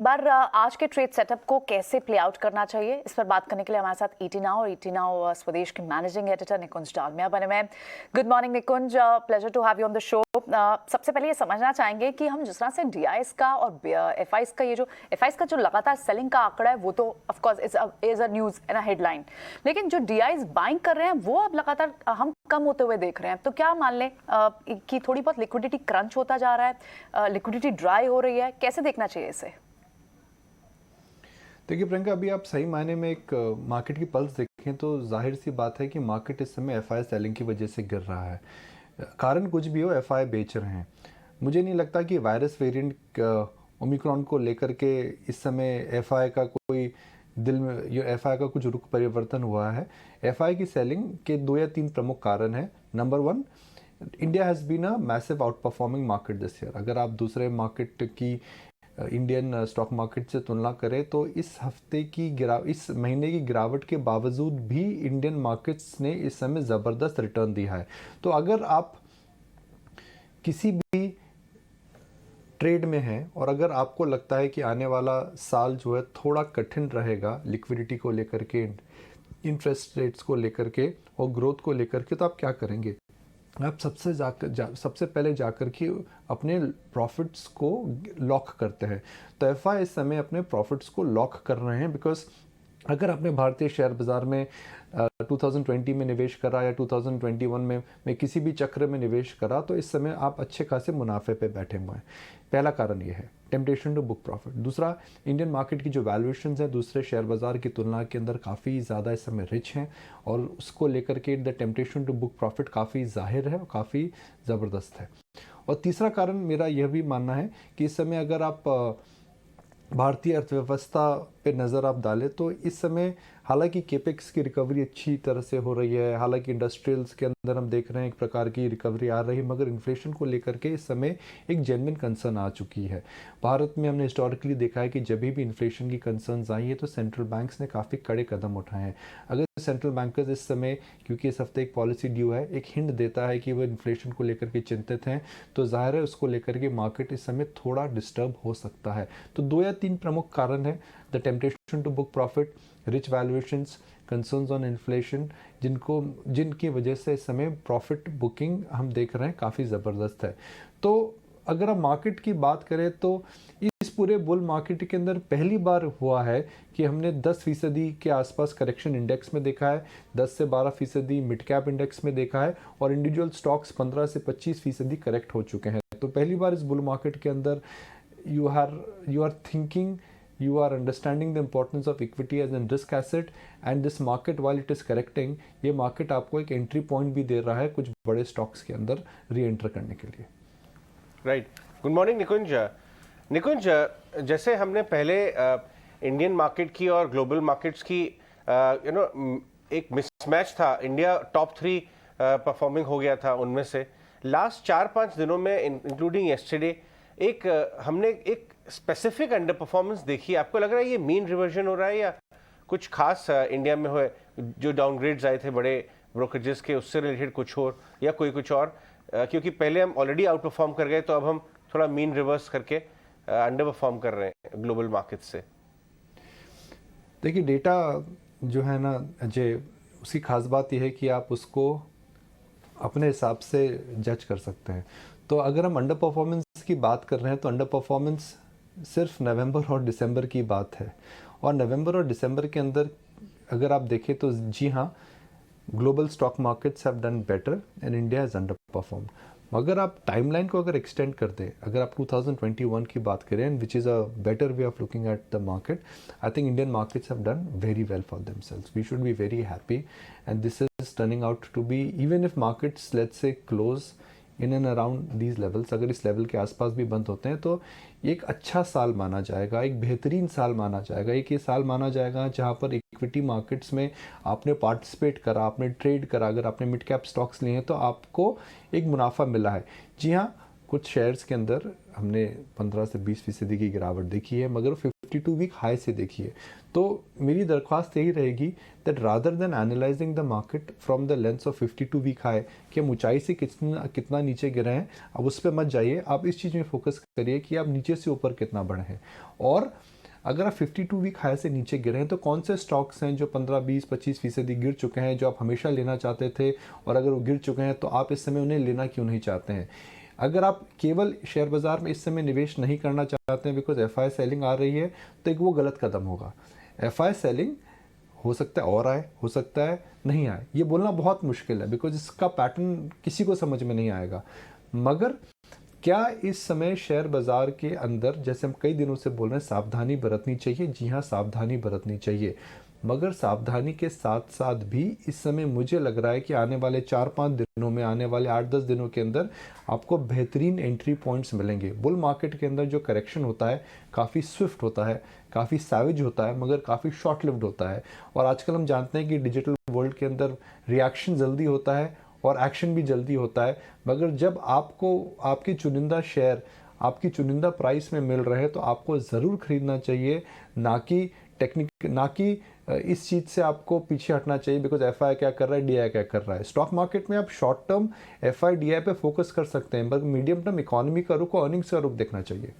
बार आज के trade setup को कैसे प्ले आउट करना चाहिए, इस पर बात करने के लिए हमारे साथ ईटी नाउ स्वदेश के मैनेजिंग एडिटर निकुंज डालमिया बने हुए हैं। Good morning Nikunj, pleasure to have you on the show. सबसे पहले ये समझना चाहेंगे कि हम जिस तरह से डीआईएस का और एफआईएस का एफआईएस का जो लगातार सेलिंग का आंकड़ा है वो तो of course is a news and a headline, लेकिन जो डीआईएस बाइंग कर रहे हैं वो अब लगातार हम कम होते हुए देख रहे हैं। तो क्या मान लें कि थोड़ी बहुत लिक्विडिटी क्रंच होता जा रहा है, लिक्विडिटी ड्राई हो रही है, कैसे देखना चाहिए इसे? देखिए प्रियंका, अभी आप सही मायने में एक मार्केट की पल्स देखें तो जाहिर सी बात है कि मार्केट इस समय एफआई सेलिंग की वजह से गिर रहा है। कारण कुछ भी हो, एफआई बेच रहे हैं। मुझे नहीं लगता कि वायरस वेरिएंट ओमिक्रॉन को लेकर के इस समय एफआई का कोई दिल में एफआई का कुछ रुख परिवर्तन हुआ है। एफआई की सेलिंग के 2 या 3 प्रमुख कारण हैं। Number 1, India has been a massive outperforming market this year. अगर आप दूसरे मार्केट की इंडियन स्टॉक मार्केट से तुलना करें तो इस महीने की गिरावट के बावजूद भी इंडियन मार्केट्स ने इस समय ज़बरदस्त रिटर्न दिया है। तो अगर आप किसी भी ट्रेड में हैं और अगर आपको लगता है कि आने वाला साल जो है थोड़ा कठिन रहेगा लिक्विडिटी को लेकर के, इंटरेस्ट रेट्स को लेकर के और ग्रोथ को लेकर के, तो आप क्या करेंगे? आप सबसे पहले जाकर के अपने प्रॉफिट्स को लॉक करते हैं। तो एफआई इस समय अपने प्रॉफिट्स को लॉक कर रहे हैं, बिकॉज अगर आपने भारतीय शेयर बाज़ार में 2020 में निवेश करा या 2021 में किसी भी चक्र में निवेश करा तो इस समय आप अच्छे खासे मुनाफे पे बैठे हुए हैं। पहला कारण ये है, टेम्पटेशन टू बुक प्रॉफिट। दूसरा, इंडियन मार्केट की जो वैल्यूएशंस है दूसरे शेयर बाज़ार की तुलना के अंदर काफ़ी ज़्यादा इस समय रिच हैं और उसको लेकर के the temptation to book profit काफ़ी जाहिर है और काफ़ी ज़बरदस्त है। और तीसरा कारण मेरा यह भी मानना है कि इस समय अगर आप भारतीय अर्थव्यवस्था पे नज़र आप डालें तो इस समय हालांकि केपेक्स की रिकवरी अच्छी तरह से हो रही है, हालांकि इंडस्ट्रियल्स के अंदर हम देख रहे हैं एक प्रकार की रिकवरी आ रही है, मगर इन्फ्लेशन को लेकर के इस समय एक जेन्युइन कंसर्न आ चुकी है। भारत में हमने हिस्टोरिकली देखा है कि जब भी इन्फ्लेशन की कंसर्न्स आई है तो सेंट्रल बैंक्स ने काफ़ी कड़े कदम उठाए हैं। अगर सेंट्रल बैंकर्स इस समय, क्योंकि इस हफ्ते एक पॉलिसी ड्यू है, एक हिंट देता है कि वो इन्फ्लेशन को लेकर के चिंतित हैं, तो जाहिर है उसको लेकर के मार्केट इस समय थोड़ा डिस्टर्ब हो सकता है। तो 2 या 3 प्रमुख कारण है, the temptation to book profit, rich valuations, concerns on inflation, जिनकी वजह से इस समय प्रॉफिट बुकिंग हम देख रहे हैं काफ़ी ज़बरदस्त है। तो अगर हम मार्केट की बात करें तो इस पूरे बुल मार्केट के अंदर पहली बार हुआ है कि हमने 10% के आसपास करेक्शन इंडेक्स में देखा है, 10 से 12% मिड कैप इंडेक्स में देखा है और इंडिविजुअल स्टॉक्स 15 से 25% करेक्ट हो चुके हैं। तो पहली बार इस बुल मार्केट के अंदर you are thinking, you are understanding the importance of equity as a risk asset, and this market while it is correcting, ये मार्केट आपको एक एंट्री पॉइंट भी दे रहा है कुछ बड़े स्टॉक्स के अंदर री एंटर करने के लिए। राइट। गुड मॉर्निंग निकुंज, जैसे हमने पहले इंडियन मार्केट की और ग्लोबल मार्केट्स की एक मिसमैच था, इंडिया टॉप 3 परफॉर्मिंग हो गया था उनमें से। लास्ट 4-5 दिनों में इंक्लूडिंग येस्टरडे हमने एक स्पेसिफिक अंडर परफॉर्मेंस देखी। आपको लग रहा है ये मीन रिवर्जन हो रहा है या कुछ खास इंडिया में हुए जो डाउनग्रेड्स आए थे बड़े ब्रोकरेजेस के, उससे रिलेटेड कुछ और या कुछ और? क्योंकि पहले हम ऑलरेडी आउट परफॉर्म कर गए तो अब हम थोड़ा मीन रिवर्स करके अंडर परफॉर्म कर रहे हैं ग्लोबल मार्केट से। देखिए, डेटा जो है ना अजय, उसकी खास बात यह है कि आप उसको अपने हिसाब से जज कर सकते हैं। तो अगर हम अंडर परफॉर्मेंस की बात कर रहे हैं तो अंडर परफॉर्मेंस सिर्फ नवंबर और दिसंबर की बात है, और नवंबर और दिसंबर के अंदर अगर आप देखें तो जी हाँ, global stock markets have done better and India has under perform. मगर आप टाइमलाइन को अगर एक्सटेंड कर दें, अगर आप 2021 की बात करें, and which is a better way of looking at the market, I think Indian markets have done very well for themselves. We should be very happy and this is turning out to be, even if markets let's say close in and around these levels, अगर इस level के आसपास भी बंद होते हैं तो एक अच्छा साल माना जाएगा, एक बेहतरीन साल माना जाएगा। एक ये साल माना जाएगा जहाँ पर इक्विटी मार्केट्स में आपने पार्टिसिपेट करा, आपने ट्रेड करा, अगर आपने मिड कैप स्टॉक्स लिए हैं तो आपको एक मुनाफा मिला है। जी हाँ, कुछ शेयर्स के अंदर हमने 15 से 20% की गिरावट देखी है, मगर 52 वीक हाई से देखी है। तो मेरी दरख्वास्त यही रहेगी that rather than analysing the market from the lens of 52 week high कि हम ऊंचाई से कितना नीचे गिरे हैं, अब उस पर मत जाइए। आप इस चीज़ में फोकस करिए कि आप नीचे से ऊपर कितना बढ़े हैं। और अगर आप 52 वीक हाई से नीचे गिरे हैं तो कौन से स्टॉक्स हैं जो 15, 20, 25% गिर चुके हैं, जो आप हमेशा लेना चाहते थे, और अगर वो गिर चुके हैं तो आप इस समय उन्हें लेना क्यों नहीं चाहते हैं? अगर आप केवल शेयर बाज़ार में इस समय निवेश नहीं करना चाहते हैं बिकॉज एफआई सेलिंग आ रही है, तो एक वो गलत कदम होगा। एफआई सेलिंग हो सकता है और आए, हो सकता है नहीं आए, ये बोलना बहुत मुश्किल है बिकॉज इसका पैटर्न किसी को समझ में नहीं आएगा। मगर क्या इस समय शेयर बाज़ार के अंदर, जैसे हम कई दिनों से बोल रहे हैं, सावधानी बरतनी चाहिए? जी हाँ, सावधानी बरतनी चाहिए, मगर सावधानी के साथ साथ भी इस समय मुझे लग रहा है कि आने वाले 4-5 दिनों में, आने वाले 8-10 दिनों के अंदर आपको बेहतरीन एंट्री पॉइंट्स मिलेंगे। बुल मार्केट के अंदर जो करेक्शन होता है काफ़ी स्विफ्ट होता है, काफ़ी सैवेज होता है, मगर काफ़ी शॉर्ट लिव्ड होता है। और आजकल हम जानते हैं कि डिजिटल वर्ल्ड के अंदर रिएक्शन जल्दी होता है और एक्शन भी जल्दी होता है, मगर जब आपको आपकी चुनिंदा शेयर आपकी चुनिंदा प्राइस में मिल रहे हैं तो आपको ज़रूर खरीदना चाहिए, ना कि इस चीज़ से आपको पीछे हटना चाहिए बिकॉज एफआई क्या कर रहा है, डीआई क्या कर रहा है। स्टॉक मार्केट में आप शॉर्ट टर्म एफआई डीआई पे फोकस कर सकते हैं, बट मीडियम टर्म इकोनॉमी का रुख और अर्निंग्स का रुख देखना चाहिए।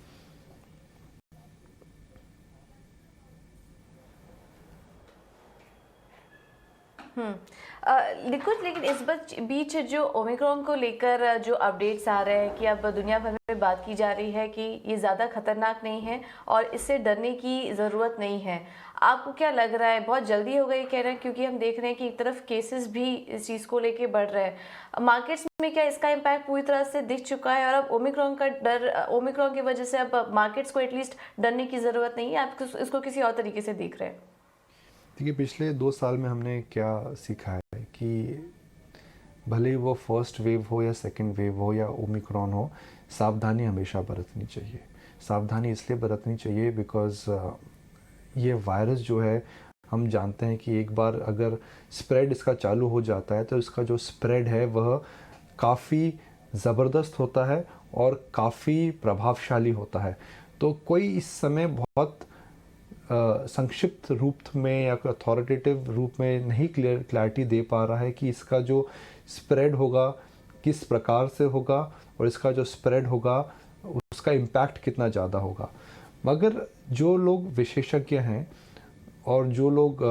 लेकिन इस बीच जो ओमिक्रॉन को लेकर जो अपडेट्स आ रहे हैं कि अब दुनिया भर में बात की जा रही है कि ये ज़्यादा खतरनाक नहीं है और इससे डरने की ज़रूरत नहीं है, आपको क्या लग रहा है? बहुत जल्दी हो गई कह रहे हैं, क्योंकि हम देख रहे हैं कि एक तरफ केसेस भी इस चीज़ को लेके बढ़ रहे हैं मार्केट्स में। क्या इसका इम्पैक्ट पूरी तरह से दिख चुका है और अब ओमिक्रॉन का डर, ओमिक्रॉन की वजह से अब मार्केट्स को एटलीस्ट डरने की ज़रूरत नहीं है? आप इसको किसी और तरीके से देख रहे हैं? देखिए, पिछले 2 साल में हमने क्या सीखा है कि भले ही वो फर्स्ट वेव हो या सेकंड वेव हो या ओमिक्रॉन हो, सावधानी हमेशा बरतनी चाहिए। सावधानी इसलिए बरतनी चाहिए बिकॉज़ ये वायरस जो है, हम जानते हैं कि एक बार अगर स्प्रेड इसका चालू हो जाता है तो इसका जो स्प्रेड है वह काफ़ी ज़बरदस्त होता है और काफ़ी प्रभावशाली होता है। तो कोई इस समय बहुत संक्षिप्त रूप में या अथॉरिटेटिव रूप में नहीं क्लैरिटी दे पा रहा है कि इसका जो स्प्रेड होगा किस प्रकार से होगा और इसका जो स्प्रेड होगा उसका इम्पैक्ट कितना ज़्यादा होगा। मगर जो लोग विशेषज्ञ हैं और जो लोग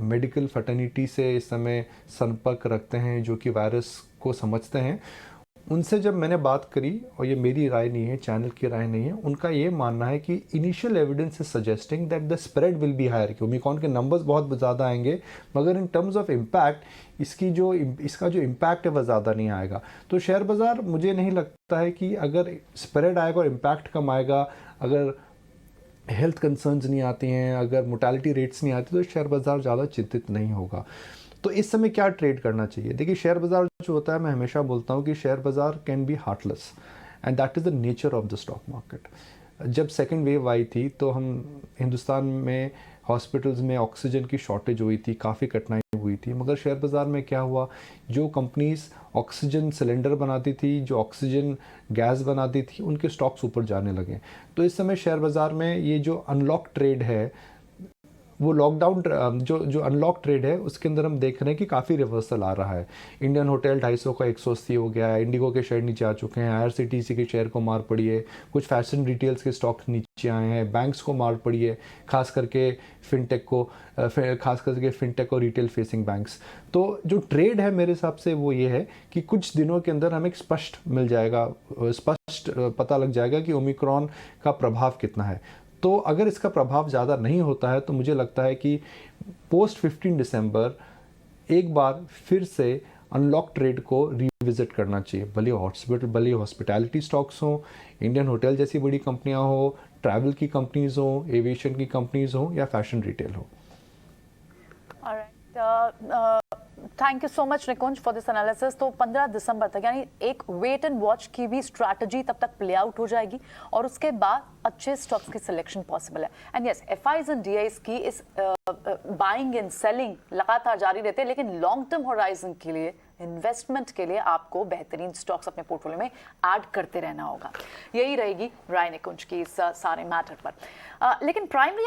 मेडिकल फर्टिनिटी से इस समय संपर्क रखते हैं, जो कि वायरस को समझते हैं, उनसे जब मैंने बात करी, और ये मेरी राय नहीं है, चैनल की राय नहीं है, उनका ये मानना है कि initial evidence is suggesting that the spread will be higher, कि ओमिक्रॉन के नंबर्स बहुत ज़्यादा आएंगे मगर इन टर्म्स ऑफ इम्पैक्ट इसका जो इम्पैक्ट है वह ज़्यादा नहीं आएगा। तो शेयर बाज़ार, मुझे नहीं लगता है कि अगर स्प्रेड आएगा और इम्पैक्ट कम आएगा, अगर हेल्थ कंसर्न्स नहीं आती हैं, अगर मोर्टेलिटी रेट्स नहीं आती, तो शेयर बाज़ार ज़्यादा चिंतित नहीं होगा। तो इस समय क्या ट्रेड करना चाहिए? देखिए, शेयर बाज़ार जो होता है, मैं हमेशा बोलता हूँ कि शेयर बाज़ार can be heartless and that is the nature of the stock market. जब सेकेंड वेव आई थी तो हम हिंदुस्तान में हॉस्पिटल्स में ऑक्सीजन की शॉर्टेज हुई थी, काफ़ी कठिनाई हुई थी, मगर शेयर बाज़ार में क्या हुआ, जो कंपनीज ऑक्सीजन सिलेंडर बनाती थी, जो ऑक्सीजन गैस बनाती थी, उनके स्टॉक्स ऊपर जाने लगे। तो इस समय शेयर बाज़ार में ये जो अनलॉक ट्रेड है, वो लॉकडाउन जो अनलॉक ट्रेड है, उसके अंदर हम देख रहे हैं कि काफ़ी रिवर्सल आ रहा है। इंडियन होटल 250 का 180 हो गया है, इंडिगो के शेयर नीचे आ चुके हैं, आईआरसीटीसी के शेयर को मार पड़ी है, कुछ फैशन रिटेल्स के स्टॉक नीचे आए हैं, बैंक्स को मार पड़ी है, खास करके फिनटेक और रिटेल फेसिंग बैंक्स। तो जो ट्रेड है मेरे हिसाब से वो ये है कि कुछ दिनों के अंदर हमें स्पष्ट पता लग जाएगा कि ओमिक्रॉन का प्रभाव कितना है। तो अगर इसका प्रभाव ज़्यादा नहीं होता है तो मुझे लगता है कि पोस्ट 15 दिसंबर एक बार फिर से अनलॉक ट्रेड को रिविजिट करना चाहिए, भले हॉस्पिटैलिटी स्टॉक्स हों, इंडियन होटल जैसी बड़ी कंपनियां हो, ट्रैवल की कंपनीज हो, एविएशन की कंपनीज हो या फैशन रिटेल हो। Thank you so much Nikunj for this analysis. तो 15 दिसंबर तक, यानी एक वेट एंड वॉच की भी स्ट्रैटेजी तब तक प्ले आउट हो जाएगी और उसके बाद अच्छे स्टॉक्स की सिलेक्शन पॉसिबल है। And yes, FIIs and DIs की इस बाइंग एंड सेलिंग लगातार जारी रहते हैं, लेकिन लॉन्ग टर्म होराइजन के लिए, इन्वेस्टमेंट के लिए आपको बेहतरीन स्टॉक्स अपने पोर्टफोलियो में ऐड करते रहना होगा। यही रहेगी राय निकुंज की इस सारे मैटर पर। लेकिन प्राइमरी